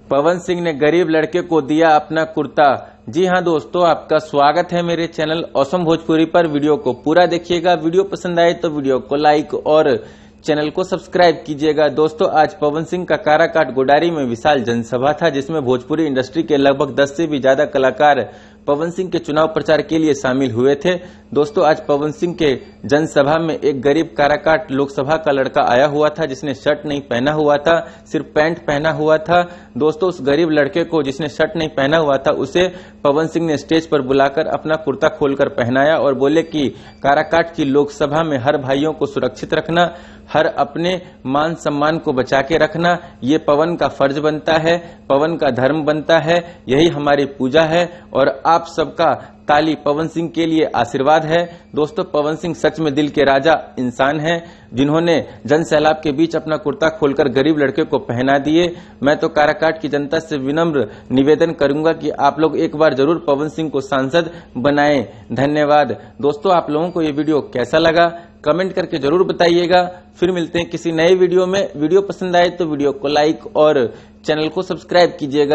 पवन सिंह ने गरीब लड़के को दिया अपना कुर्ता। जी हां दोस्तों, आपका स्वागत है मेरे चैनल ऑसम भोजपुरी पर। वीडियो को पूरा देखिएगा। वीडियो पसंद आए तो वीडियो को लाइक और चैनल को सब्सक्राइब कीजिएगा। दोस्तों, आज पवन सिंह का काराकाट गोडारी में विशाल जनसभा था, जिसमें भोजपुरी इंडस्ट्री के लगभग 10 से भी ज्यादा कलाकार पवन सिंह के चुनाव प्रचार के लिए शामिल हुए थे। दोस्तों, आज पवन सिंह के जनसभा में एक गरीब काराकाट लोकसभा का लड़का आया हुआ था, जिसने शर्ट नहीं पहना हुआ था, सिर्फ पैंट पहना हुआ था। दोस्तों, उस गरीब लड़के को जिसने शर्ट नहीं पहना हुआ था, उसे पवन सिंह ने स्टेज पर बुलाकर अपना कुर्ता खोलकर पहनाया और बोले कि काराकाट की लोकसभा में हर भाइयों को सुरक्षित रखना, हर अपने मान सम्मान को बचा के रखना, ये पवन का फर्ज बनता है, पवन का धर्म बनता है, यही हमारी पूजा है। और आप सबका ताली पवन सिंह के लिए आशीर्वाद है। दोस्तों, पवन सिंह सच में दिल के राजा इंसान हैं, जिन्होंने जन सैलाब के बीच अपना कुर्ता खोलकर गरीब लड़के को पहना दिए। मैं तो काराकाट की जनता से विनम्र निवेदन करूंगा कि आप लोग एक बार जरूर पवन सिंह को सांसद बनाएं। धन्यवाद। दोस्तों, आप लोगों को ये वीडियो कैसा लगा कमेंट करके जरूर बताइएगा। फिर मिलते हैं किसी नए वीडियो में। वीडियो पसंद आए तो वीडियो को लाइक और चैनल को सब्सक्राइब कीजिएगा।